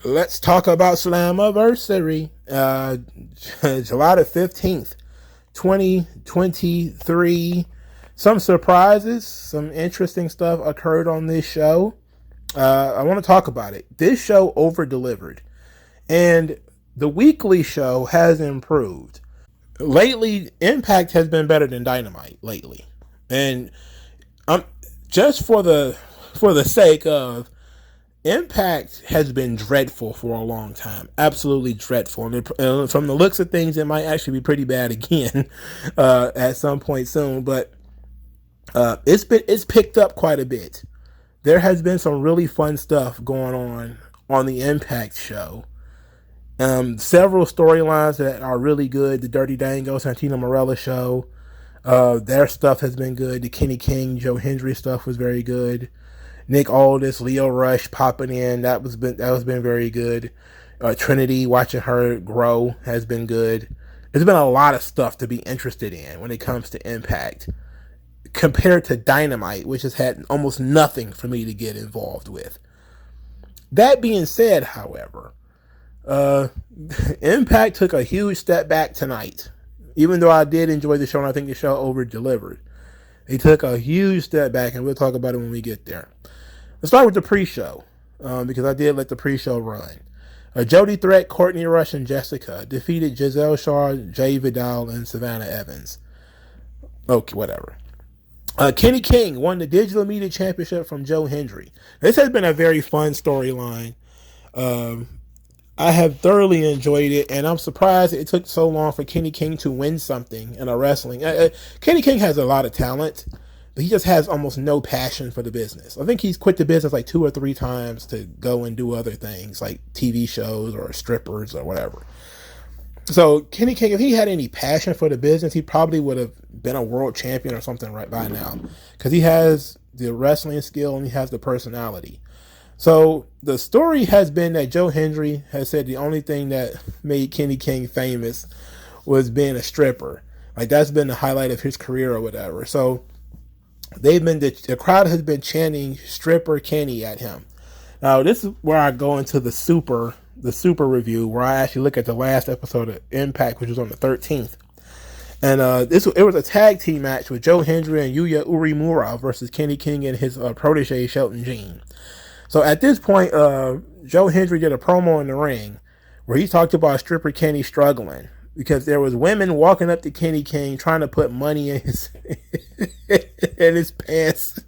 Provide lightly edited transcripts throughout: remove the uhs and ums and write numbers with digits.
Let's talk about Slammiversary. July the 15th, 2023. Some surprises, some interesting stuff occurred on this show. I want to talk about it. This show over-delivered. And the weekly show has improved. Lately, Impact has been better than Dynamite lately. And just for the sake of, Impact has been dreadful for a long time. Absolutely dreadful. And from the looks of things, it might actually be pretty bad again at some point soon. But it's picked up quite a bit. There has been some really fun stuff going on the Impact show. Several storylines that are really good. The Dirty Dango, Santino Marella show. Their stuff has been good. The Kenny King, Joe Hendry stuff was very good. Nick Aldis, Leo Rush popping in. That has been very good. Trinity, watching her grow has been good. There's been a lot of stuff to be interested in when it comes to Impact compared to Dynamite, which has had almost nothing for me to get involved with. That being said, however, Impact took a huge step back tonight. Even though I did enjoy the show and I think the show over-delivered, they took a huge step back, and we'll talk about it when we get there. Let's start with the pre-show, because I did let the pre-show run. Jody Threat, Courtney Rush, and Jessica defeated Giselle Shaw, Jay Vidal, and Savannah Evans. Okay, whatever. Kenny King won the Digital Media Championship from Joe Hendry. This has been a very fun storyline. I have thoroughly enjoyed it, and I'm surprised it took so long for Kenny King to win something in a wrestling. Kenny King has a lot of talent, but he just has almost no passion for the business. I think he's quit the business like 2 or 3 times to go and do other things like TV shows or strippers or whatever. So Kenny King, if he had any passion for the business, he probably would have been a world champion or something right by now, because he has the wrestling skill and he has the personality. So the story has been that Joe Hendry has said the only thing that made Kenny King famous was being a stripper. Like, that's been the highlight of his career or whatever. So the crowd has been chanting "Stripper Kenny" at him. Now, this is where I go into the super review, where I actually look at the last episode of Impact, which was on the 13th. And it was a tag team match with Joe Hendry and Yuya Uemura versus Kenny King and his protege Shelton Jean. So at this point, Joe Hendry did a promo in the ring where he talked about Stripper Kenny struggling because there was women walking up to Kenny King trying to put money in his in his pants.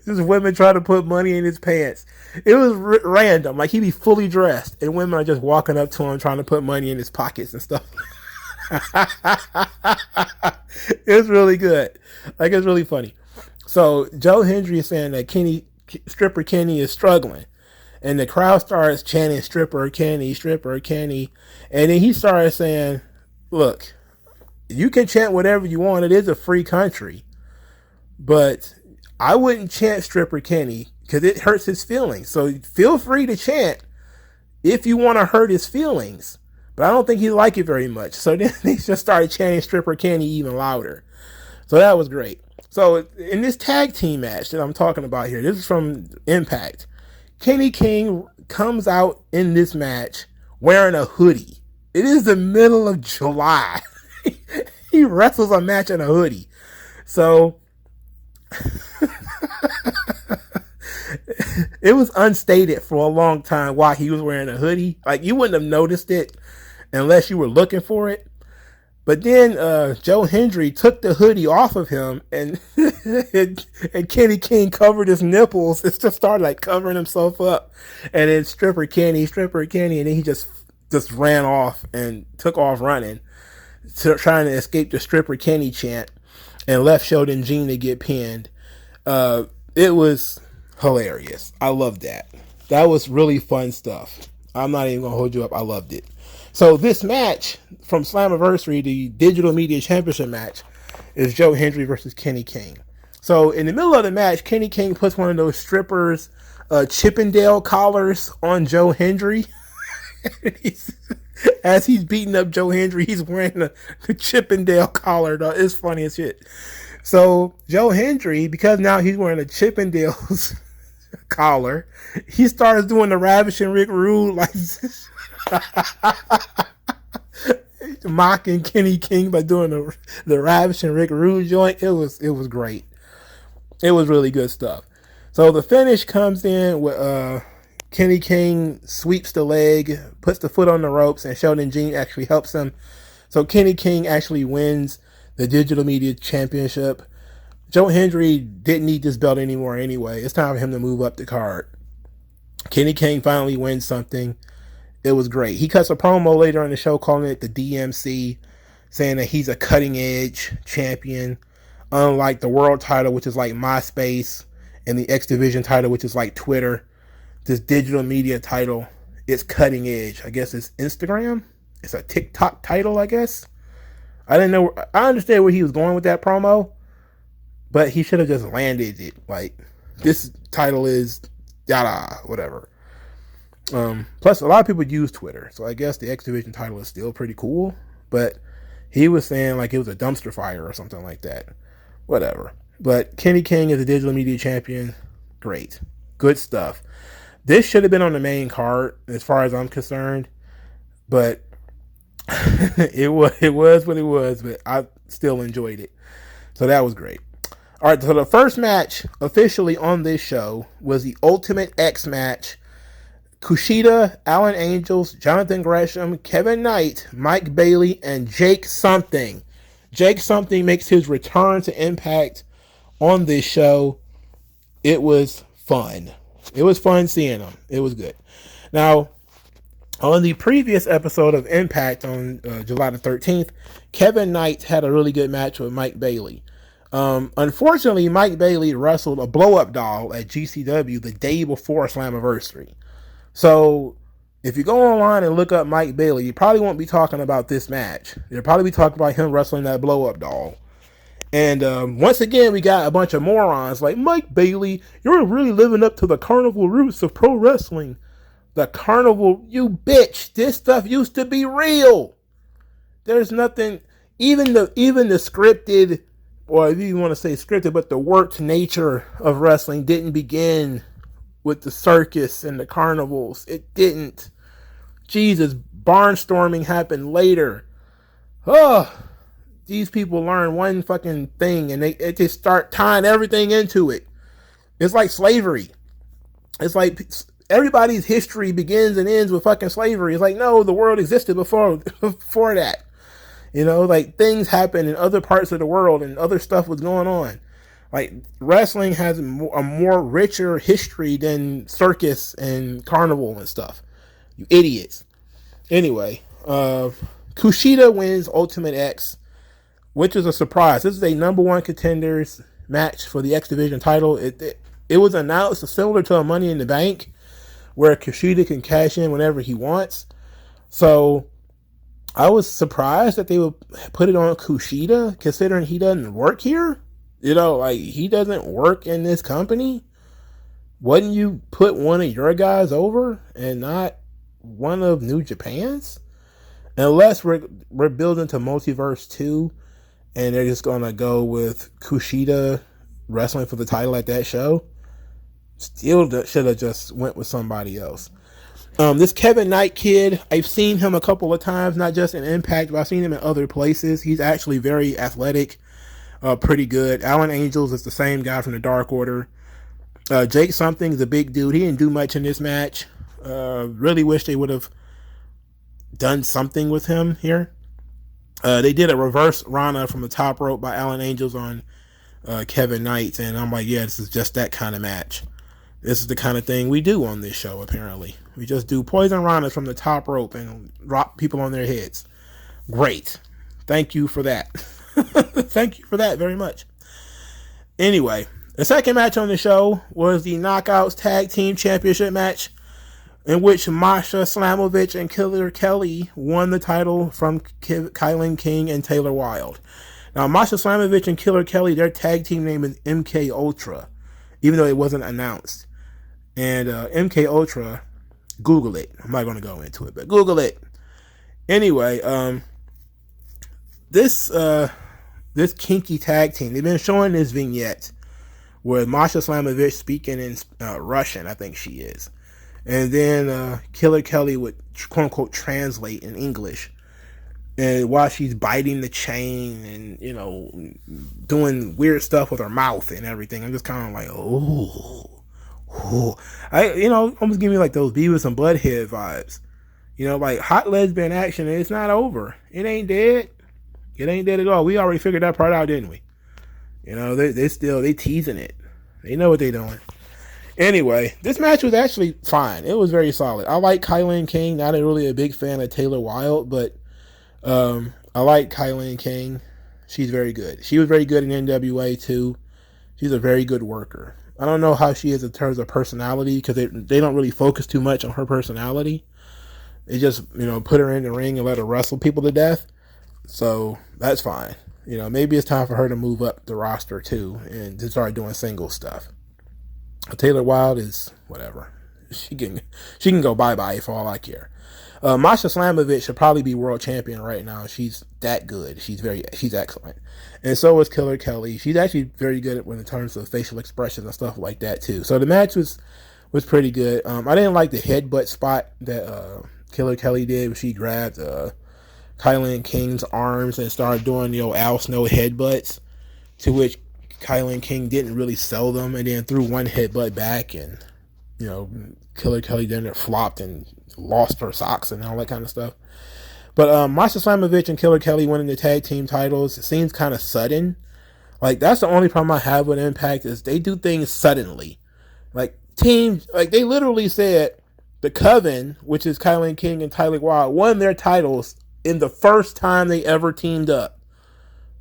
Just women trying to put money in his pants. It was random. Like, he'd be fully dressed and women are just walking up to him trying to put money in his pockets and stuff. It was really good. Like, it's really funny. So Joe Hendry is saying that Stripper Kenny is struggling. And the crowd starts chanting Stripper Kenny, Stripper Kenny. And then he started saying, look, you can chant whatever you want. It is a free country. But I wouldn't chant Stripper Kenny because it hurts his feelings. So feel free to chant if you want to hurt his feelings. But I don't think he liked it very much. So then they just started chanting Stripper Kenny even louder. So that was great. So in this tag team match that I'm talking about here, this is from Impact. Kenny King comes out in this match wearing a hoodie. It is the middle of July. He wrestles a match in a hoodie. So it was unstated for a long time why he was wearing a hoodie. Like, you wouldn't have noticed it unless you were looking for it. But then Joe Hendry took the hoodie off of him, and and Kenny King covered his nipples. It just started like covering himself up, and then Stripper Kenny, and then he just ran off and took off running, trying to escape the Stripper Kenny chant, and left Sheldon Jean to get pinned. It was hilarious. I loved that. That was really fun stuff. I'm not even gonna hold you up. I loved it. So this match from Slammiversary, the Digital Media Championship match, is Joe Hendry versus Kenny King. So in the middle of the match, Kenny King puts one of those strippers' Chippendale collars on Joe Hendry. As he's beating up Joe Hendry, he's wearing the Chippendale collar. It's funny as shit. So Joe Hendry, because now he's wearing a Chippendales collar. He starts doing the Ravishing Rick Rude, like mocking Kenny King by doing the Ravishing Rick Rude joint. It was great. It was really good stuff. So the finish comes in with Kenny King sweeps the leg, puts the foot on the ropes, and Sheldon Jean actually helps him. So Kenny King actually wins the Digital Media Championship. Joe Hendry didn't need this belt anymore anyway. It's time for him to move up the card. Kenny King finally wins something. It was great. He cuts a promo later in the show calling it the DMC, saying that he's a cutting edge champion, unlike the world title, which is like MySpace, and the X Division title, which is like Twitter. This digital media title, it's cutting edge. I guess it's Instagram. It's a TikTok title, I guess. I didn't know. I understand where he was going with that promo, but he should have just landed it. Like, this title is yada, whatever. Plus, a lot of people use Twitter, so I guess the X Division title is still pretty cool. But he was saying like it was a dumpster fire or something like that. Whatever. But Kenny King is a digital media champion. Great. Good stuff. This should have been on the main card as far as I'm concerned. But it was what it was, but I still enjoyed it. So that was great. All right, so the first match officially on this show was the Ultimate X match. Kushida, Alan Angels, Jonathan Gresham, Kevin Knight, Mike Bailey, and Jake Something. Jake Something makes his return to Impact on this show. It was fun. It was fun seeing him. It was good. Now, on the previous episode of Impact on July the 13th, Kevin Knight had a really good match with Mike Bailey. Unfortunately, Mike Bailey wrestled a blow-up doll at GCW the day before Slammiversary. So, if you go online and look up Mike Bailey, you probably won't be talking about this match. You'll probably be talking about him wrestling that blow-up doll. And once again, we got a bunch of morons like, Mike Bailey, you're really living up to the carnival roots of pro wrestling. The carnival, you bitch. This stuff used to be real. There's nothing, even the scripted, or if you want to say scripted, but the worked nature of wrestling didn't begin with the circus and the carnivals. It didn't. Jesus, barnstorming happened later. Oh, these people learn one fucking thing and they just start tying everything into it. It's like slavery. It's like everybody's history begins and ends with fucking slavery. It's like, no, the world existed before that. You know, like things happened in other parts of the world and other stuff was going on. Like wrestling has a more richer history than circus and carnival and stuff. You idiots. Anyway, Kushida wins Ultimate X, which is a surprise. This is a number one contenders match for the X Division title. It was announced similar to a Money in the Bank, where Kushida can cash in whenever he wants. So I was surprised that they would put it on Kushida, considering he doesn't work here. You know, like, he doesn't work in this company. Wouldn't you put one of your guys over and not one of New Japan's? Unless we're building to Multiverse 2 and they're just going to go with Kushida wrestling for the title at that show. Still should have just went with somebody else. This Kevin Knight kid, I've seen him a couple of times, not just in Impact, but I've seen him in other places. He's actually very athletic, pretty good. Alan Angels is the same guy from the Dark Order. Jake Something is a big dude. He didn't do much in this match. Really wish they would have done something with him here. They did a reverse Rana from the top rope by Alan Angels on Kevin Knight, and I'm like, yeah, this is just that kind of match. This is the kind of thing we do on this show, apparently. We just do poison Ranas from the top rope and drop people on their heads. Great. Thank you for that. Thank you for that very much. Anyway, the second match on the show was the Knockouts Tag Team Championship match, in which Masha Slamovich and Killer Kelly won the title from Kylan King and Taylor Wilde. Now, Masha Slamovich and Killer Kelly, their tag team name is MK Ultra, even though it wasn't announced. And MK Ultra, Google it. I'm not going to go into it, but Google it. Anyway, this kinky tag team, they've been showing this vignette with Masha Slamovich speaking in Russian, I think she is. And then Killer Kelly would quote unquote translate in English. And while she's biting the chain and, you know, doing weird stuff with her mouth and everything, I'm just kind of like, oh. You know, almost give me like those Beavis and Butthead vibes. You know, like hot lesbian action, it's not over. It ain't dead. It ain't dead at all. We already figured that part out, didn't we? You know, they teasing it. They know what they're doing. Anyway, this match was actually fine. It was very solid. I like Kylan King. Not really a big fan of Taylor Wilde, but I like Kylan King. She's very good. She was very good in NWA too. She's a very good worker. I don't know how she is in terms of personality because they don't really focus too much on her personality. They just, you know, put her in the ring and let her wrestle people to death. So that's fine. You know, maybe it's time for her to move up the roster too and to start doing single stuff. Taylor Wilde is whatever. She can go bye-bye for all I care. Masha Slamovich should probably be world champion right now. She's that good. She's excellent. And so is Killer Kelly. She's actually very good in terms of facial expressions and stuff like that too. So the match was pretty good. I didn't like the headbutt spot that Killer Kelly did when she grabbed Kylan King's arms and started doing, you know, Al Snow headbutts, to which Kylan King didn't really sell them and then threw one headbutt back and, you know, Killer Kelly then flopped and lost her socks and all that kind of stuff. But Masha Slamovich and Killer Kelly winning the tag team titles, it seems kind of sudden. Like, that's the only problem I have with Impact is they do things suddenly. Like, teams, like they literally said the Coven, which is Kylan King and Tyler Wilde, won their titles in the first time they ever teamed up.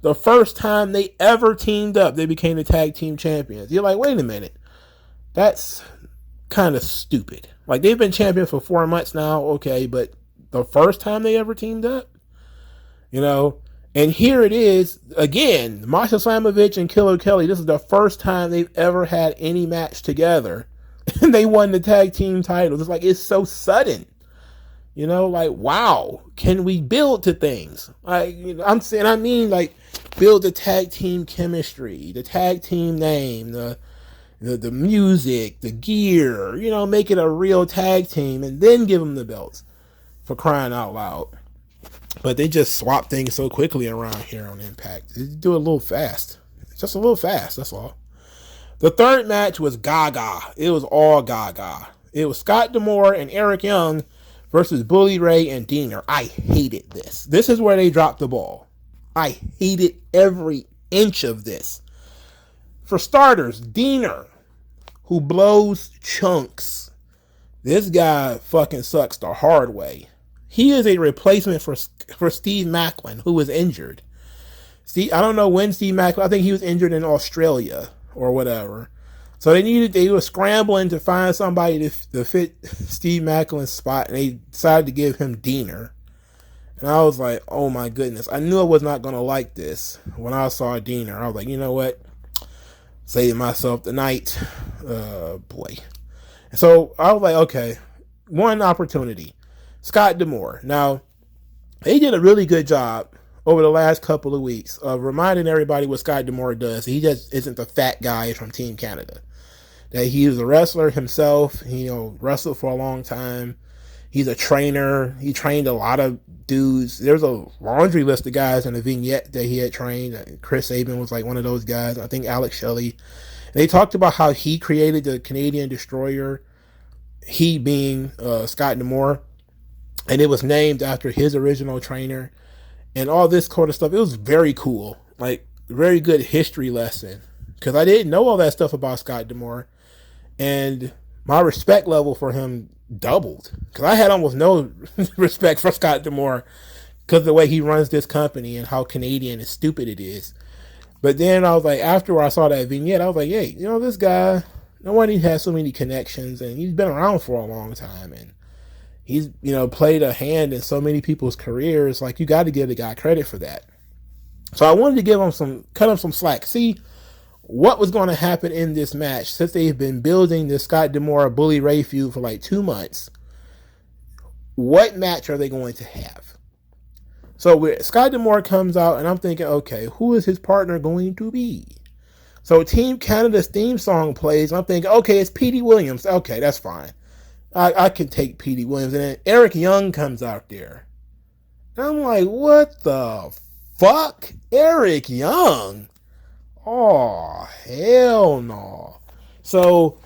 The first time they ever teamed up, they became the tag team champions. You're like, wait a minute. That's kind of stupid. Like, they've been champions for 4 months now, okay, but the first time they ever teamed up, you know, and here it is again, Masha Slamovich and Killer Kelly. This is the first time they've ever had any match together, and they won the tag team titles. It's like, it's so sudden, you know, like, wow, can we build to things? Like, you know, I mean, like, build the tag team chemistry, the tag team name, the music, the gear, you know, make it a real tag team and then give them the belts, for crying out loud. But they just swap things so quickly around here on Impact. They do it a little fast. Just a little fast, that's all. The third match was Gaga. It was all Gaga. It was Scott D'Amore and Eric Young versus Bully Ray and Diener. I hated this. This is where they dropped the ball. I hated every inch of this. For starters, Diener, who blows chunks. This guy fucking sucks the hard way. He is a replacement for Steve Maclin, who was injured. I don't know when Steve Maclin, I think he was injured in Australia or whatever. So they were scrambling to find somebody to fit Steve Maclin's spot, and they decided to give him Diener. And I was like, oh my goodness. I knew I was not going to like this when I saw Diener. I was like, you know what? Saving myself the night. Boy. So I was like, okay, one opportunity. Scott D'Amore. Now, they did a really good job over the last couple of weeks of reminding everybody what Scott D'Amore does. He just isn't the fat guy from Team Canada. That he is a wrestler himself. He, you know, wrestled for a long time. He's a trainer. He trained a lot of dudes. There's a laundry list of guys in the vignette that he had trained. Chris Sabin was like one of those guys. I think Alex Shelley. And they talked about how he created the Canadian Destroyer. He being Scott D'Amore. And it was named after his original trainer. And all this sort of stuff. It was very cool. Like, very good history lesson. Because I didn't know all that stuff about Scott D'Amore. And my respect level for him doubled. Because I had almost no respect for Scott D'Amore. Because of the way he runs this company and how Canadian and stupid it is. But then I was like, after I saw that vignette, I was like, hey, you know, this guy, no wonder he has so many connections. And he's been around for a long time. And he's, you know, played a hand in so many people's careers. Like, you got to give the guy credit for that. So I wanted to give him cut him some slack. See what was going to happen in this match, since they've been building this Scott D'Amore Bully Ray feud for like 2 months. What match are they going to have? So Scott D'Amore comes out, and I'm thinking, okay, who is his partner going to be? So Team Canada's theme song plays. I'm thinking, okay, it's Petey Williams. Okay, that's fine. I can take Petey Williams. And then Eric Young comes out there. And I'm like, what the fuck? Eric Young? Oh, hell no. So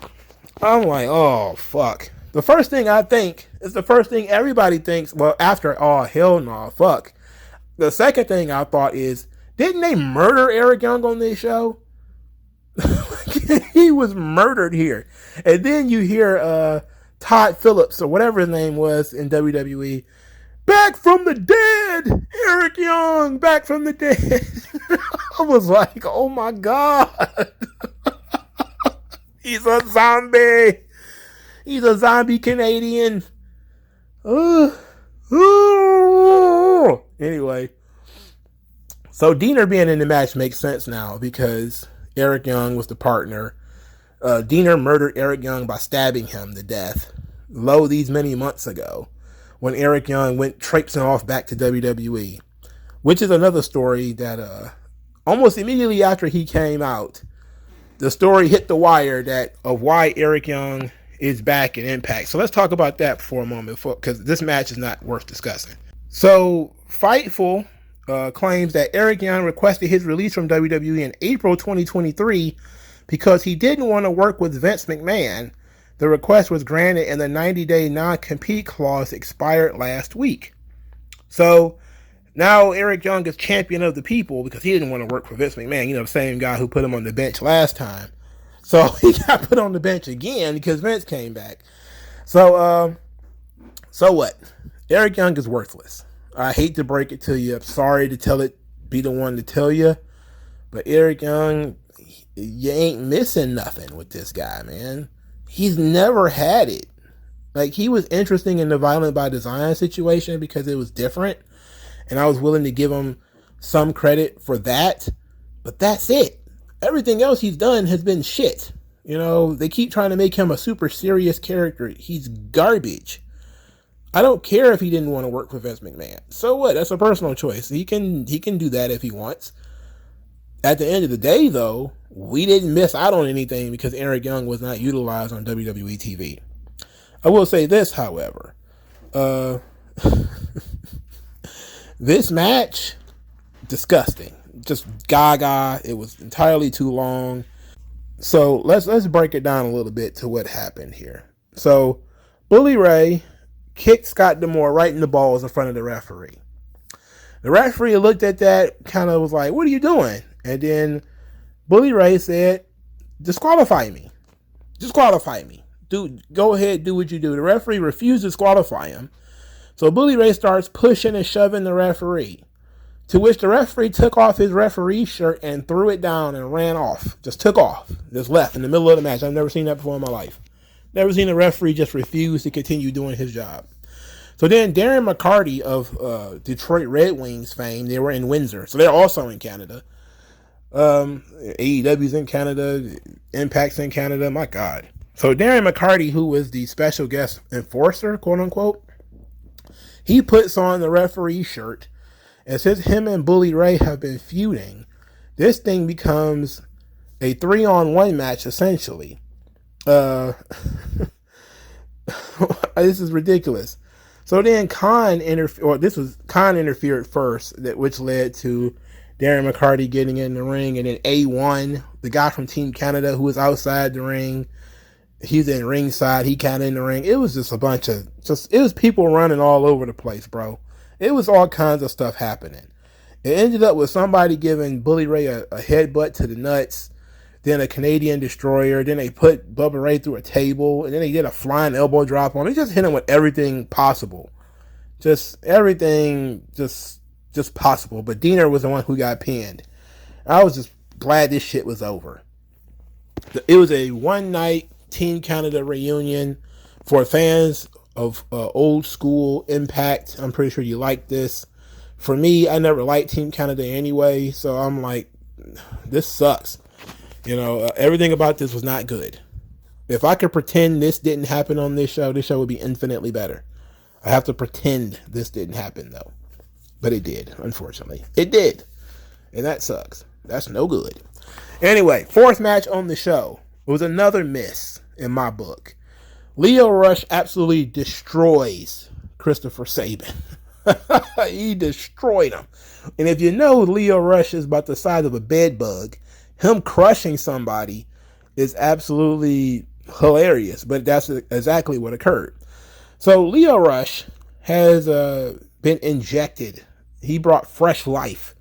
I'm like, oh, fuck. The first thing I think is the first thing everybody thinks, well, after, oh, hell no, fuck. The second thing I thought is, didn't they murder Eric Young on this show? He was murdered here. And then you hear Todd Phillips, or whatever his name was in WWE, back from the dead! Eric Young, back from the dead. I was like, oh my God. He's a zombie. He's a zombie Canadian. Anyway. So Diener being in the match makes sense now because Eric Young was the partner. Diener murdered Eric Young by stabbing him to death. Lo, these many months ago, when Eric Young went traipsing off back to WWE. Which is another story that almost immediately after he came out, the story hit the wire that of why Eric Young is back in Impact. So let's talk about that for a moment, because this match is not worth discussing. So Fightful claims that Eric Young requested his release from WWE in April 2023 because he didn't want to work with Vince McMahon. The request was granted and the 90-day non-compete clause expired last week. So now Eric Young is champion of the people because he didn't want to work for Vince McMahon. You know, the same guy who put him on the bench last time. So he got put on the bench again because Vince came back. So what? Eric Young is worthless. I hate to break it to you. I'm sorry to be the one to tell you. But Eric Young, you ain't missing nothing with this guy, man. He's never had it. Like, he was interesting in the Violent by Design situation because it was different. And I was willing to give him some credit for that. But that's it. Everything else he's done has been shit. You know, they keep trying to make him a super serious character. He's garbage. I don't care if he didn't want to work for Vince McMahon. So what? That's a personal choice. He can do that if he wants. At the end of the day, though, we didn't miss out on anything because Eric Young was not utilized on WWE TV. I will say this, however. This match, disgusting. Just gaga. It was entirely too long. So let's break it down a little bit to what happened here. So Bully Ray kicked Scott D'Amore right in the balls in front of the referee. The referee looked at that, kind of was like, what are you doing? And then Bully Ray said, disqualify me. Disqualify me. Dude, go ahead, do what you do. The referee refused to disqualify him. So Bully Ray starts pushing and shoving the referee. To which the referee took off his referee shirt and threw it down and ran off. Just took off. Just left in the middle of the match. I've never seen that before in my life. Never seen a referee just refuse to continue doing his job. So then Darren McCarty of Detroit Red Wings fame, they were in Windsor. So they're also in Canada. AEW's in Canada. Impact's in Canada. My God. So Darren McCarty, who was the special guest enforcer, quote unquote, he puts on the referee shirt. And since him and Bully Ray have been feuding, this thing becomes a 3-on-1 match, essentially. This is ridiculous. So then Khan interfered first, which led to Darren McCarty getting in the ring, and then A1, the guy from Team Canada who was outside the ring, he's in ringside, he kind of in the ring. It was just a bunch of, it was people running all over the place, bro. It was all kinds of stuff happening. It ended up with somebody giving Bully Ray a headbutt to the nuts, then a Canadian destroyer, then they put Bubba Ray through a table, and then they did a flying elbow drop on. They just hit him with everything possible. Just everything, just possible. But Diener was the one who got pinned. I was just glad this shit was over. It was a one-night Team Canada reunion for fans of old school Impact. I'm pretty sure you like this. For me, I never liked Team Canada anyway, so I'm like, this sucks. You know, everything about this was not good. If I could pretend this didn't happen on this show would be infinitely better. I have to pretend this didn't happen, though. But it did, unfortunately. It did. And that sucks. That's no good. Anyway, fourth match on the show was another miss in my book. Lio Rush absolutely destroys Christopher Sabin. He destroyed him. And if you know Lio Rush is about the size of a bed bug, him crushing somebody is absolutely hilarious. But that's exactly what occurred. So Lio Rush has been injected. He brought fresh life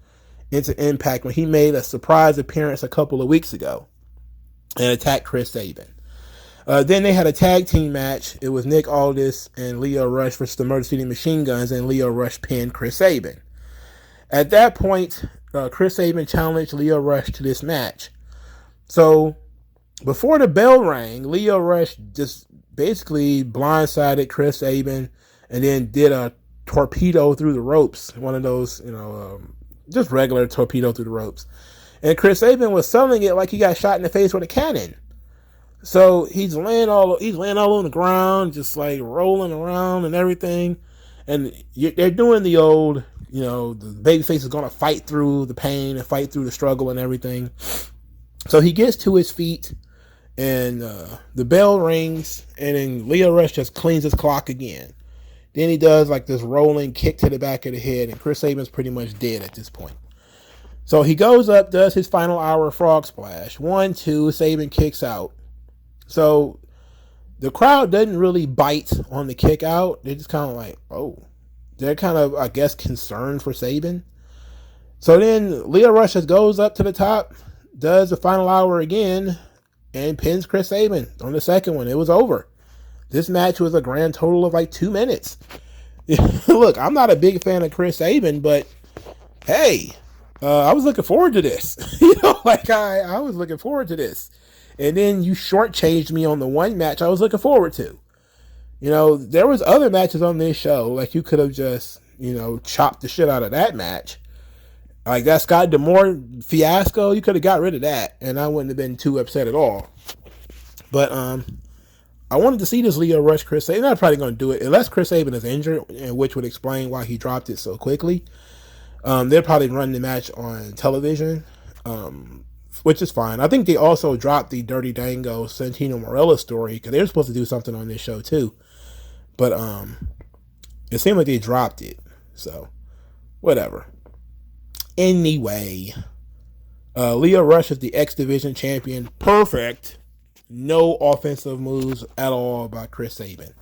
into Impact when he made a surprise appearance a couple of weeks ago and attacked Chris Sabin. Then they had a tag team match. It was Nick Aldis and Lio Rush versus the Motor City Machine Guns, and Lio Rush pinned Chris Sabin. At that point, Chris Sabin challenged Lio Rush to this match. So before the bell rang, Lio Rush just basically blindsided Chris Sabin and then did a torpedo through the ropes. One of those, just regular torpedo through the ropes. And Chris Sabin was selling it like he got shot in the face with a cannon. So he's laying all on the ground, just like rolling around and everything. And they're doing the old, the babyface is going to fight through the pain and fight through the struggle and everything. So he gets to his feet and the bell rings, and then Lio Rush just cleans his clock again. Then he does like this rolling kick to the back of the head, and Chris Sabin's pretty much dead at this point. So he goes up, does his final hour frog splash. 1, 2, Sabin kicks out. So the crowd doesn't really bite on the kick out. They're just kind of like, oh. They're kind of, I guess, concerned for Sabin. So then Lio Rush just goes up to the top, does the final hour again, and pins Chris Sabin on the second one. It was over. This match was a grand total of like 2 minutes. Look, I'm not a big fan of Chris Sabin, but hey, I was looking forward to this. I was looking forward to this. And then you shortchanged me on the one match I was looking forward to. There was other matches on this show. Like, you could have just, chopped the shit out of that match. Like, that Scott D'Amore fiasco, you could have got rid of that. And I wouldn't have been too upset at all. But, I wanted to see this Lio Rush Chris Sabin. They're probably going to do it. Unless Chris Sabin is injured, which would explain why he dropped it so quickly. They're probably running the match on television. Which is fine. I think they also dropped the Dirty Dango Santino Marella story because they were supposed to do something on this show too. But it seemed like they dropped it. So, whatever. Anyway, Lio Rush is the X Division champion. Perfect. No offensive moves at all by Chris Sabin.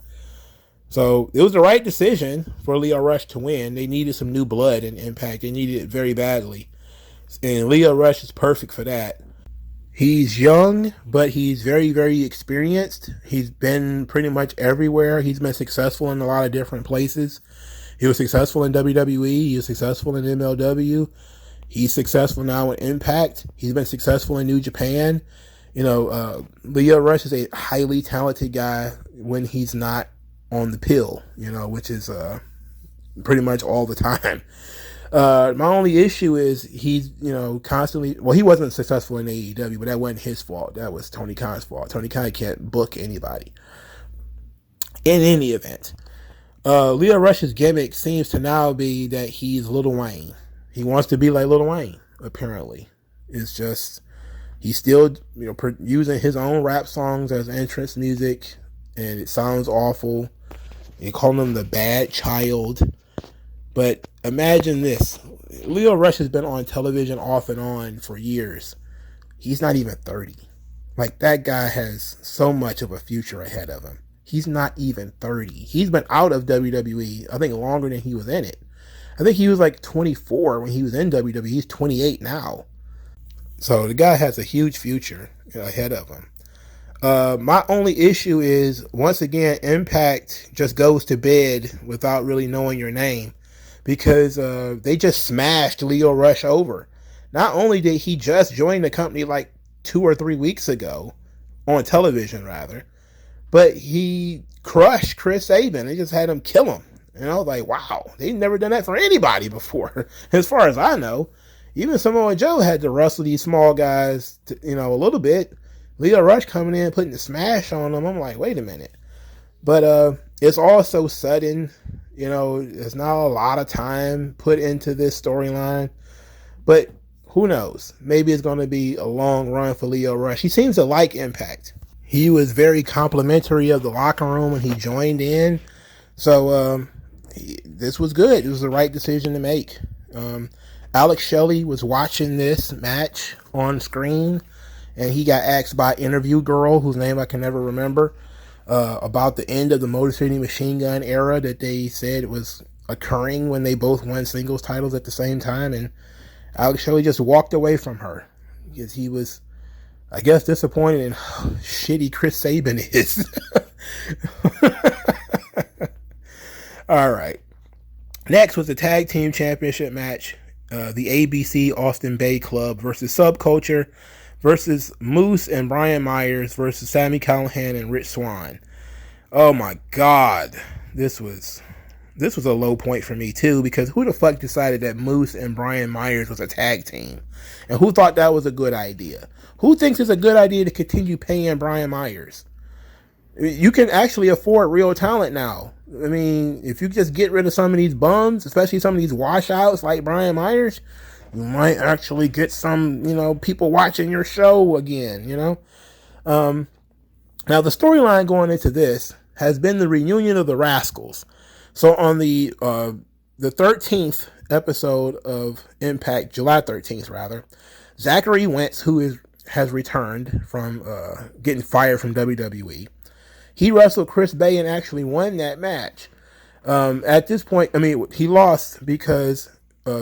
So, it was the right decision for Lio Rush to win. They needed some new blood in Impact. They needed it very badly. And Lio Rush is perfect for that. He's young, but he's very, very experienced. He's been pretty much everywhere. He's been successful in a lot of different places. He was successful in WWE. He was successful in MLW. He's successful now in Impact. He's been successful in New Japan. Lio Rush is a highly talented guy when he's not on the pill, which is pretty much all the time. My only issue is he's, constantly, he wasn't successful in AEW, but that wasn't his fault. That was Tony Khan's fault. Tony Khan can't book anybody. In any event, Lio Rush's gimmick seems to now be that he's Lil Wayne. He wants to be like Lil Wayne, apparently. It's just, he's still, using his own rap songs as entrance music, and it sounds awful. You call him the bad child. But imagine this. Lio Rush has been on television off and on for years. He's not even 30. Like, that guy has so much of a future ahead of him. He's not even 30. He's been out of WWE, I think, longer than he was in it. I think he was like 24 when he was in WWE. He's 28 now. So the guy has a huge future ahead of him. My only issue is, once again, Impact just goes to bed without really knowing your name. Because they just smashed Lio Rush over. Not only did he just join the company like 2 or 3 weeks ago, on television rather, but he crushed Chris Sabin. They just had him kill him. And I was like, wow, they've never done that for anybody before, as far as I know. Even Samoa Joe had to wrestle these small guys, a little bit. Lio Rush coming in, putting the smash on them. I'm like, wait a minute. But it's all so sudden. There's not a lot of time put into this storyline. But who knows? Maybe it's going to be a long run for Lio Rush. He seems to like Impact. He was very complimentary of the locker room when he joined in. So this was good. It was the right decision to make. Alex Shelley was watching this match on screen, and he got asked by interview girl, whose name I can never remember, about the end of the Motor City Machine Gun era that they said was occurring when they both won singles titles at the same time. And Alex Shelley just walked away from her because he was, I guess, disappointed in how shitty Chris Sabin is. All right. Next was the Tag Team Championship match. The ABC Austin Bay Club versus Subculture versus Moose and Brian Myers versus Sami Callihan and Rich Swann. Oh my God. This was a low point for me too, because who the fuck decided that Moose and Brian Myers was a tag team? And who thought that was a good idea? Who thinks it's a good idea to continue paying Brian Myers? You can actually afford real talent now. I mean, if you just get rid of some of these bums, especially some of these washouts like Brian Myers, you might actually get some, people watching your show again, Now, the storyline going into this has been the reunion of the Rascals. So on the 13th episode of Impact, July 13th rather, Zachary Wentz, who has returned from getting fired from WWE, he wrestled Chris Bay and actually won that match. At this point, he lost because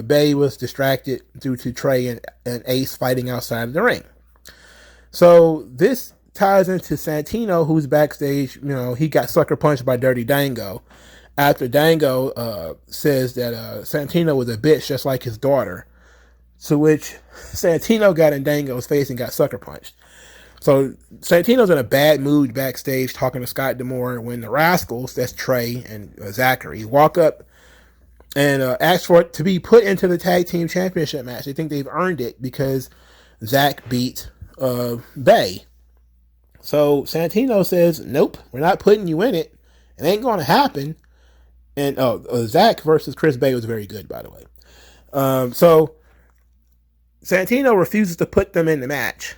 Bay was distracted due to Trey and Ace fighting outside of the ring. So this ties into Santino, who's backstage. He got sucker punched by Dirty Dango. After Dango says that Santino was a bitch just like his daughter, to which Santino got in Dango's face and got sucker punched. So Santino's in a bad mood backstage talking to Scott D'Amore when the Rascals, that's Trey and Zachary, walk up and ask for it to be put into the Tag Team Championship match. They think they've earned it because Zach beat Bay. So Santino says, nope, we're not putting you in it. It ain't going to happen. And Zach versus Chris Bay was very good, by the way. So Santino refuses to put them in the match.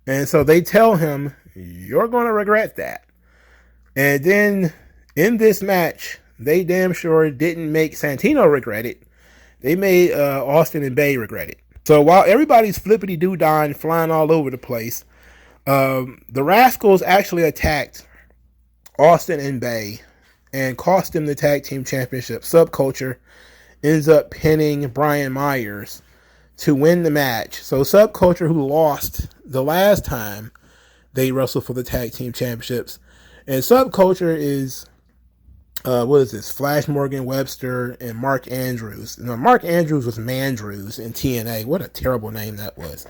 And so they tell him, you're going to regret that. And then in this match, they damn sure didn't make Santino regret it. They made Austin and Bay regret it. So while everybody's flippity-doo-dah flying all over the place, the Rascals actually attacked Austin and Bay and cost them the Tag Team Championship. Subculture ends up pinning Brian Myers to win the match. So Subculture, who lost the last time they wrestled for the Tag Team Championships, and Subculture is Flash Morgan Webster and Mark Andrews. Mark Andrews was Mandrews in TNA. What a terrible name that was.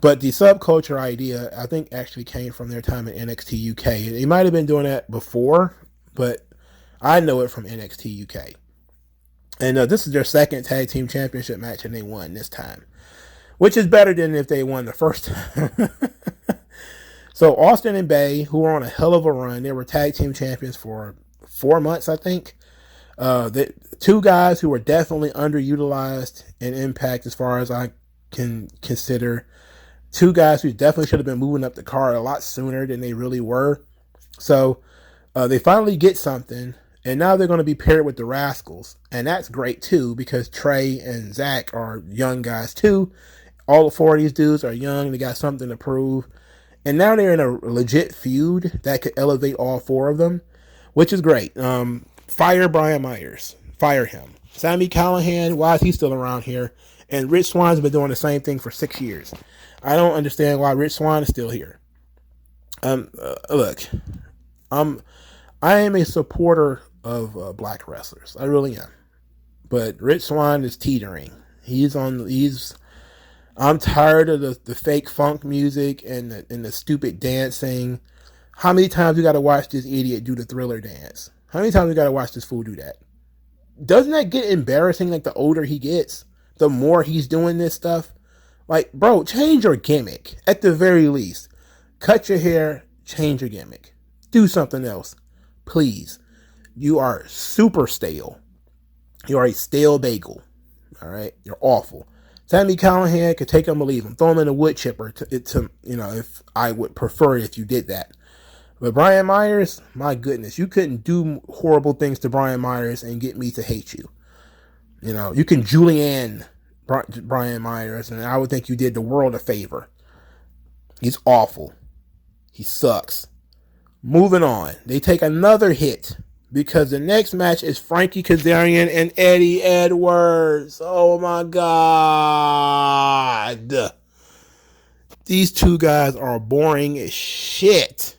But the Subculture idea, I think, actually came from their time at NXT UK. They might have been doing that before, but I know it from NXT UK. And this is their second Tag Team Championship match, and they won this time, which is better than if they won the first time. So Austin and Bay, who were on a hell of a run, they were Tag Team Champions for 4 months, I think. The two guys who were definitely underutilized in Impact, as far as I can consider. Two guys who definitely should have been moving up the card a lot sooner than they really were. So they finally get something. And now they're going to be paired with the Rascals. And that's great, too, because Trey and Zach are young guys, too. All four of these dudes are young. They got something to prove. And now they're in a legit feud that could elevate all four of them, which is great. Fire Brian Myers. Fire him. Sami Callihan, why is he still around here? And Rich Swann's been doing the same thing for 6 years. I don't understand why Rich Swann is still here. Look, I am a supporter of black wrestlers. I really am. But Rich Swann is teetering. I'm tired of the fake funk music and the stupid dancing. How many times you got to watch this idiot do the Thriller dance? How many times you got to watch this fool do that? Doesn't that get embarrassing like the older he gets? The more he's doing this stuff? Like, bro, change your gimmick. At the very least. Cut your hair, change your gimmick. Do something else. Please. You are super stale. You are a stale bagel. All right? You're awful. Sammy Callahan could take him or leave him. Throw him in a wood chipper if I would prefer it if you did that. But Brian Myers, my goodness, you couldn't do horrible things to Brian Myers and get me to hate you. You can Julianne Brian Myers, and I would think you did the world a favor. He's awful. He sucks. Moving on. They take another hit because the next match is Frankie Kazarian and Eddie Edwards. Oh my God. These two guys are boring as shit.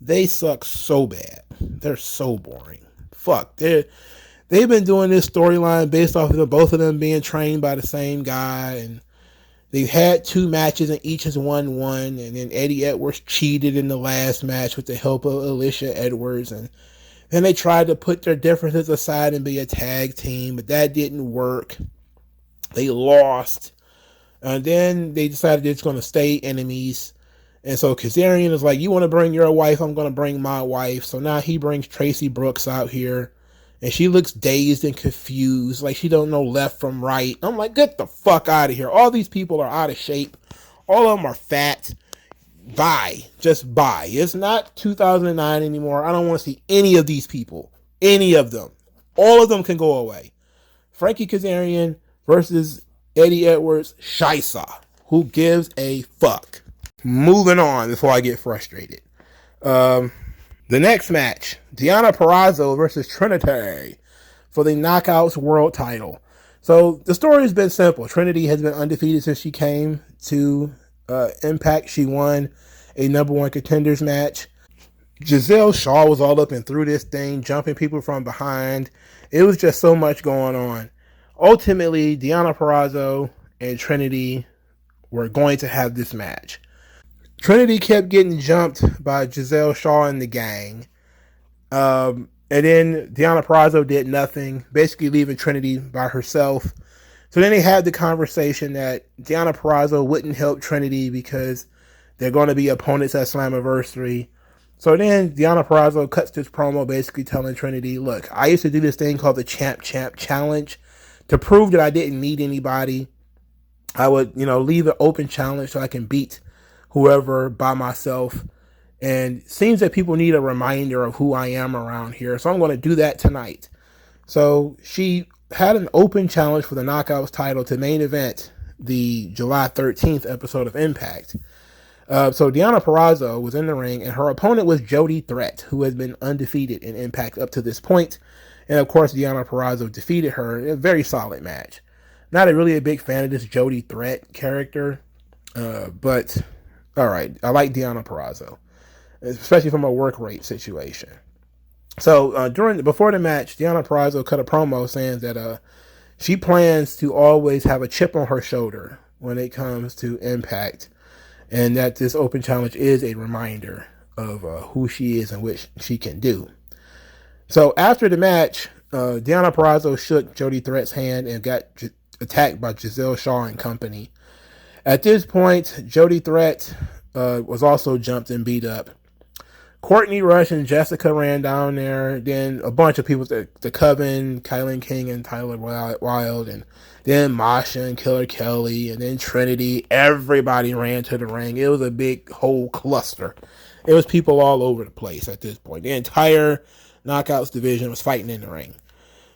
They suck so bad. They're so boring. Fuck. They've been doing this storyline based off of both of them being trained by the same guy, and they've had 2 matches and each has won 1, and then Eddie Edwards cheated in the last match with the help of Alicia Edwards, and then they tried to put their differences aside and be a tag team, but that didn't work. They lost, and then they decided they're just going to stay enemies. And so Kazarian is like, you want to bring your wife, I'm going to bring my wife. So now he brings Tracy Brooks out here, and she looks dazed and confused, like she don't know left from right. I'm like, get the fuck out of here. All these people are out of shape. All of them are fat. Bye. Just bye. It's not 2009 anymore. I don't want to see any of these people. Any of them. All of them can go away. Frankie Kazarian versus Eddie Edwards. Shisa. Who gives a fuck? Moving on before I get frustrated. The next match, Deonna Purrazzo versus Trinity for the Knockouts World title. So the story has been simple. Trinity has been undefeated since she came to Impact. She won a number 1 contenders match. Giselle Shaw was all up and through this thing, jumping people from behind. It was just so much going on. Ultimately, Deonna Purrazzo and Trinity were going to have this match. Trinity kept getting jumped by Giselle Shaw and the gang. And then Deonna Purrazzo did nothing, basically leaving Trinity by herself. So then they had the conversation that Deonna Purrazzo wouldn't help Trinity because they're going to be opponents at Slammiversary. So then Deonna Purrazzo cuts this promo basically telling Trinity, look, I used to do this thing called the Champ Challenge to prove that I didn't need anybody. I would, leave an open challenge so I can beat whoever by myself. And it seems that people need a reminder of who I am around here. So I'm going to do that tonight. So she had an open challenge for the Knockouts title to main event the July 13th episode of Impact. So Deonna Purrazzo was in the ring, and her opponent was Jody Threat, who has been undefeated in Impact up to this point. And of course, Deonna Purrazzo defeated her in a very solid match. Not really a big fan of this Jody Threat character, but all right, I like Deonna Purrazzo, especially from a work rate situation. So before the match, Deonna Purrazzo cut a promo saying that she plans to always have a chip on her shoulder when it comes to Impact, and that this open challenge is a reminder of who she is and what she can do. So after the match, Deonna Purrazzo shook Jody Threat's hand and got attacked by Giselle Shaw and company. At this point, Jody Threat was also jumped and beat up. Courtney Rush and Jessica ran down there. Then a bunch of people, the Coven, Kylan King and Tyler Wilde, and then Masha and Killer Kelly, and then Trinity. Everybody ran to the ring. It was a big whole cluster. It was people all over the place at this point. The entire Knockouts division was fighting in the ring.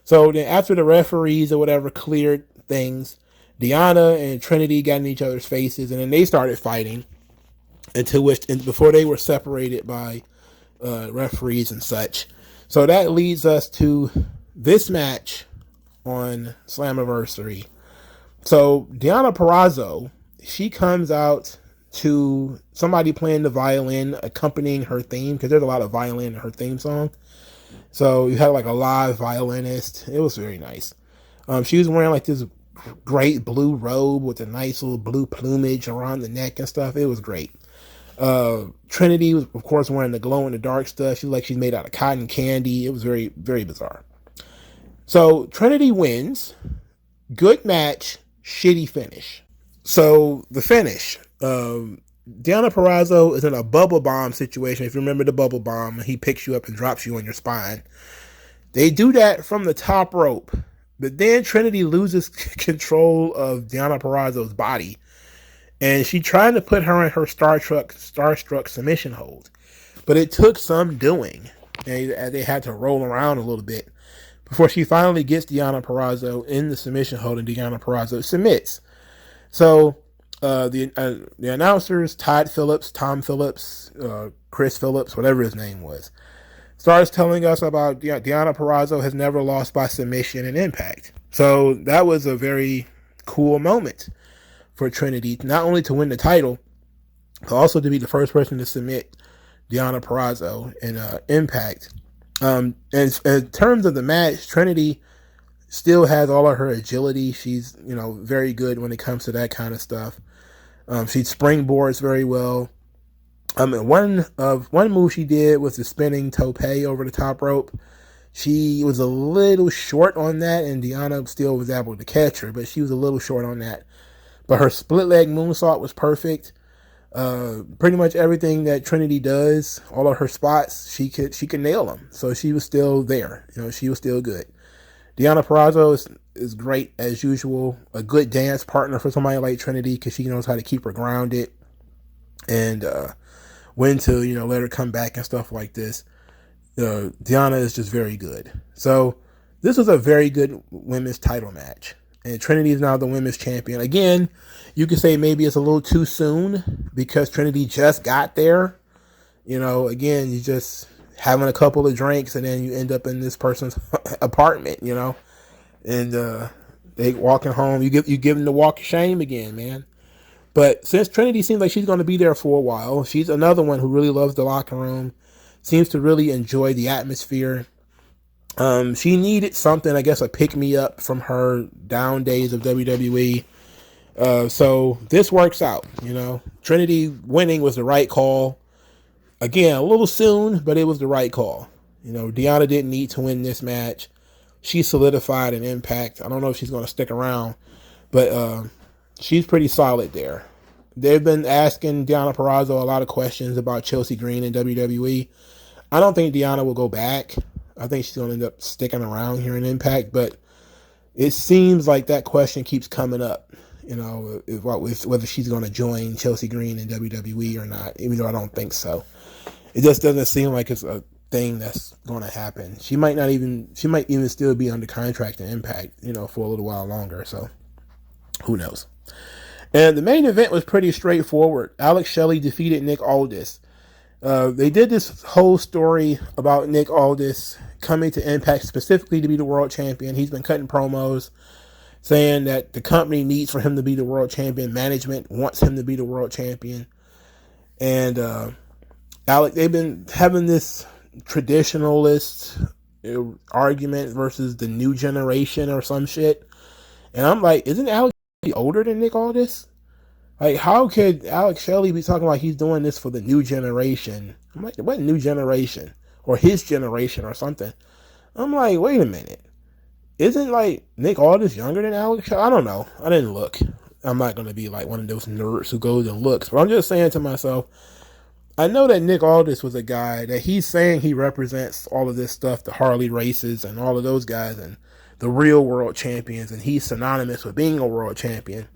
So then after the referees or whatever cleared things, Deonna and Trinity got in each other's faces, and then they started fighting before they were separated by referees and such. So that leads us to this match on Slammiversary. So Deonna Purrazzo, she comes out to somebody playing the violin accompanying her theme, because there's a lot of violin in her theme song. So you had like a live violinist. It was very nice. She was wearing like this great blue robe with a nice little blue plumage around the neck and stuff. It was great. Trinity was, of course, wearing the glow in the dark stuff. She looked like she's made out of cotton candy. It was very, very bizarre. So Trinity wins. Good match, shitty finish. So the finish. Deonna Purrazzo is in a bubble bomb situation. If you remember the bubble bomb, he picks you up and drops you on your spine. They do that from the top rope. But then Trinity loses control of Deonna Purrazzo's body, and she tried to put her in her starstruck submission hold. But it took some doing. They had to roll around a little bit before she finally gets Deonna Purrazzo in the submission hold, and Deonna Purrazzo submits. So the announcers, Tom Phillips, Chris Phillips, whatever his name was, starts telling us about Deonna Purrazzo has never lost by submission in Impact. So that was a very cool moment for Trinity, not only to win the title, but also to be the first person to submit Deonna Purrazzo in Impact. And in terms of the match, Trinity still has all of her agility. She's, very good when it comes to that kind of stuff. She springboards very well. One move she did was the spinning tope over the top rope. She was a little short on that, and Deonna still was able to catch her, but she was a little short on that. But her split leg moonsault was perfect. Pretty much everything that Trinity does, all of her spots, she could nail them. So she was still there. She was still good. Deonna Purrazzo is great as usual. A good dance partner for somebody like Trinity, because she knows how to keep her grounded and when to let her come back and stuff like this. Deonna is just very good. So this was a very good women's title match. And Trinity is now the women's champion. Again, you could say maybe it's a little too soon because Trinity just got there. Again, you just having a couple of drinks and then you end up in this person's apartment, and they walking home. You give them the walk of shame again, man. But since Trinity seems like she's going to be there for a while, she's another one who really loves the locker room, seems to really enjoy the atmosphere. She needed something, I guess, a pick-me-up from her down days of WWE. So this works out, Trinity winning was the right call. Again, a little soon, but it was the right call. Deonna didn't need to win this match. She solidified an Impact. I don't know if she's going to stick around, but she's pretty solid there. They've been asking Deonna Purrazzo a lot of questions about Chelsea Green in WWE. I don't think Deonna will go back. I think she's going to end up sticking around here in Impact, but it seems like that question keeps coming up, whether she's going to join Chelsea Green in WWE or not, even though I don't think so. It just doesn't seem like it's a thing that's going to happen. She might even still be under contract in Impact, for a little while longer, so who knows. And the main event was pretty straightforward. Alex Shelley defeated Nick Aldis. They did this whole story about Nick Aldis coming to Impact specifically to be the world champion. He's been cutting promos saying that the company needs for him to be the world champion. Management wants him to be the world champion. And they've been having this traditionalist argument versus the new generation or some shit. And I'm like, isn't Alex older than Nick Aldis? Like, how could Alex Shelley be talking about he's doing this for the new generation? I'm like, what new generation? Or his generation or something. I'm like, wait a minute. Isn't, Nick Aldis younger than Alex Shelley? I don't know. I didn't look. I'm not going to be like one of those nerds who goes and looks. But I'm just saying to myself, I know that Nick Aldis was a guy that he's saying he represents all of this stuff, the Harley races and all of those guys and the real world champions, and he's synonymous with being a world champion.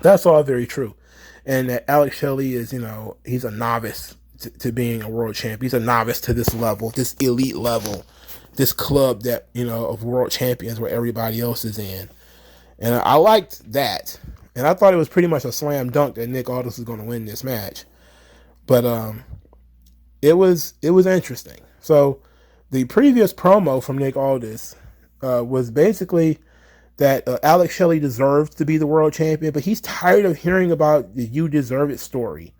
That's all very true. And that Alex Shelley is, he's a novice to being a world champion. He's a novice to this level, this elite level, this club that, of world champions where everybody else is in. And I liked that. And I thought it was pretty much a slam dunk that Nick Aldis was going to win this match. But it was interesting. So the previous promo from Nick Aldis was basically that Alex Shelley deserves to be the world champion, but he's tired of hearing about the "you deserve it" story.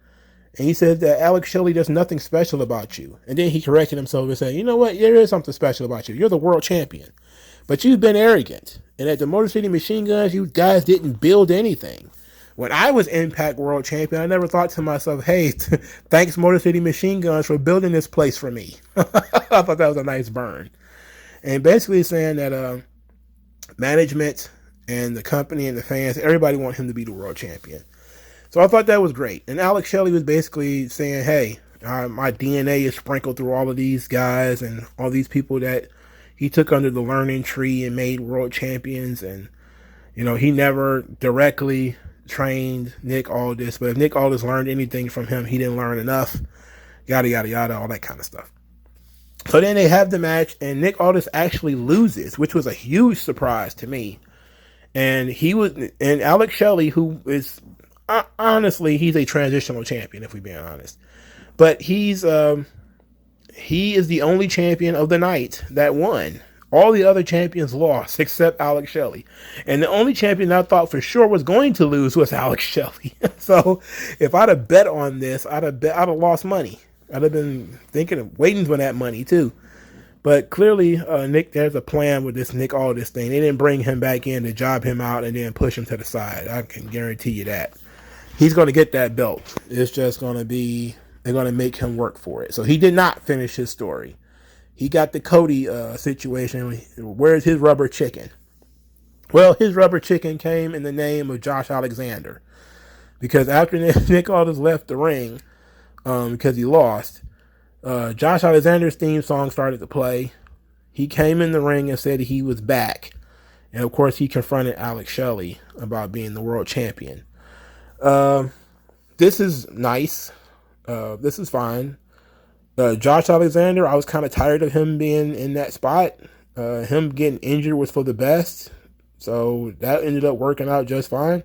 And he said that Alex Shelley does nothing special about you. And then he corrected himself and said, you know what? There is something special about you. You're the world champion. But you've been arrogant. And at the Motor City Machine Guns, you guys didn't build anything. When I was Impact World Champion, I never thought to myself, hey, thanks Motor City Machine Guns for building this place for me. I thought that was a nice burn. And basically saying that management and the company and the fans, everybody want him to be the world champion. So I thought that was great. And Alex Shelley was basically saying, hey, my DNA is sprinkled through all of these guys and all these people that, he took under the learning tree and made world champions. And, he never directly trained Nick Aldis. But if Nick Aldis learned anything from him, he didn't learn enough. Yada, yada, yada, all that kind of stuff. So then they have the match, and Nick Aldis actually loses, which was a huge surprise to me. And Alex Shelley, who is, honestly, he's a transitional champion, if we're being honest. But he is the only champion of the night that won. All the other champions lost except Alex Shelley. And the only champion I thought for sure was going to lose was Alex Shelley. So if I'd have bet on this, I'd have lost money. I'd have been thinking of waiting for that money too. But clearly, there's a plan with this Nick Aldis thing. They didn't bring him back in to job him out and then push him to the side. I can guarantee you that. He's going to get that belt. It's just going to be, they're going to make him work for it. So he did not finish his story. He got the Cody situation. Where's his rubber chicken? Well, his rubber chicken came in the name of Josh Alexander. Because after Nick Aldis left the ring, because he lost, Josh Alexander's theme song started to play. He came in the ring and said he was back. And of course, he confronted Alex Shelley about being the world champion. This is nice. This is fine. Josh Alexander, I was kind of tired of him being in that spot. Him getting injured was for the best. So that ended up working out just fine.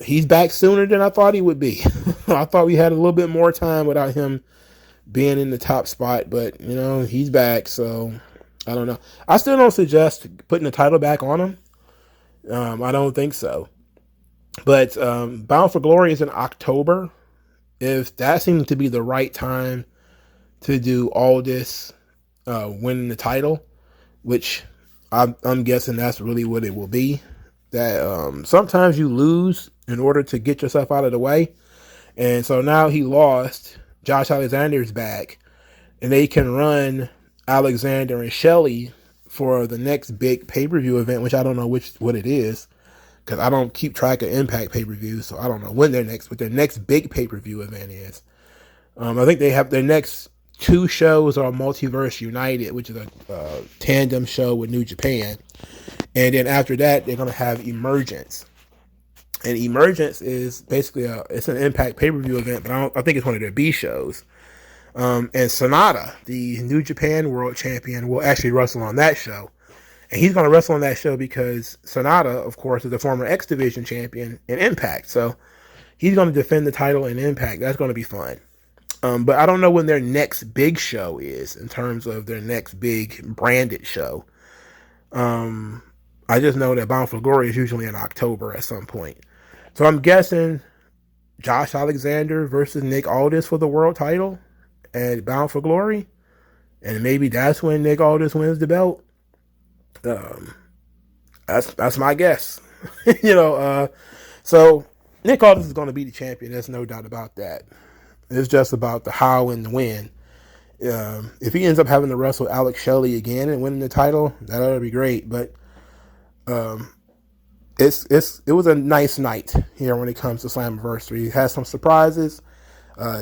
He's back sooner than I thought he would be. I thought we had a little bit more time without him being in the top spot, but he's back. So I don't know. I still don't suggest putting the title back on him. I don't think so. But Bound for Glory is in October. If that seems to be the right time to do all this, winning the title, which I'm guessing that's really what it will be. That sometimes you lose in order to get yourself out of the way. And so now he lost. Josh Alexander's back. And they can run Alexander and Shelley for the next big pay-per-view event, which I don't know what it is. Because I don't keep track of Impact pay-per-views. So I don't know what their next big pay-per-view event is. I think they have their next two shows are Multiverse United, which is a tandem show with New Japan. And then after that, they're going to have Emergence. And Emergence is basically it's an Impact pay-per-view event, but I think it's one of their B shows. And Sonata, the New Japan World Champion, will actually wrestle on that show. And he's going to wrestle on that show because Sonata, of course, is the former X Division champion in Impact. So he's going to defend the title in Impact. That's going to be fun. But I don't know when their next big show is in terms of their next big branded show. I just know that Bound for Glory is usually in October at some point. So I'm guessing Josh Alexander versus Nick Aldis for the world title at Bound for Glory. And maybe that's when Nick Aldis wins the belt. That's my guess. So Nick Aldis is going to be the champion. There's no doubt about that. It's just about the how and the when. If he ends up having to wrestle Alex Shelley again and winning the title, that ought to be great. But it was a nice night here when it comes to Slammiversary. It has some surprises.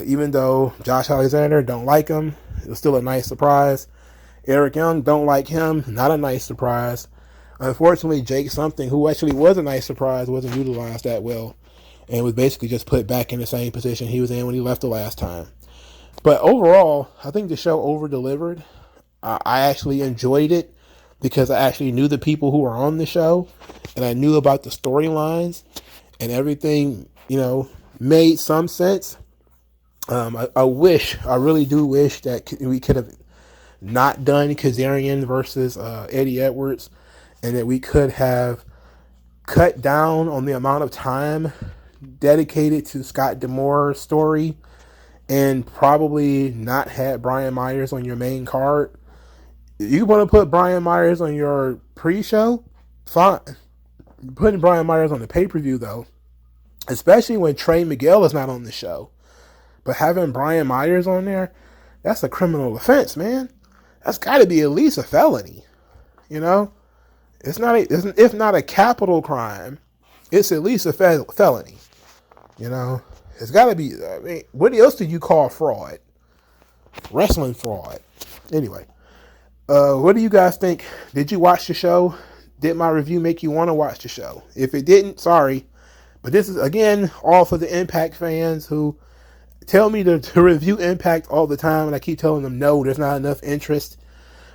Even though Josh Alexander don't like him, it was still a nice surprise. Eric Young don't like him, not a nice surprise. Unfortunately, Jake Something, who actually was a nice surprise, wasn't utilized that well and was basically just put back in the same position he was in when he left the last time. But overall, I think the show over-delivered. I actually enjoyed it because I actually knew the people who were on the show and I knew about the storylines and everything, made some sense. I really do wish that we could have not done Kazarian versus Eddie Edwards, and that we could have cut down on the amount of time dedicated to Scott D'Amore's story and probably not had Brian Myers on your main card. You want to put Brian Myers on your pre-show? Fine. Putting Brian Myers on the pay-per-view, though, especially when Trey Miguel is not on the show, but having Brian Myers on there, that's a criminal offense, man. That's got to be at least a felony, It's not if not a capital crime, it's at least a felony, It's got to be. I mean, what else do you call fraud? Wrestling fraud. Anyway, What do you guys think? Did you watch the show? Did my review make you want to watch the show? If it didn't, sorry. But this is, again, all for the Impact fans who tell me to review Impact all the time, and I keep telling them, no, there's not enough interest.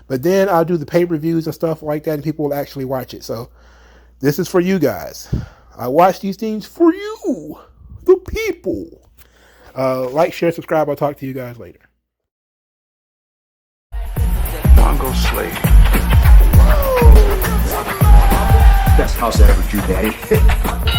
But then I'll do the pay-per-views and stuff like that, and people will actually watch it. So this is for you guys. I watch these things for you, the people. Like, share, subscribe. I'll talk to you guys later. MagMongoSlade. Best house I ever drew, Daddy.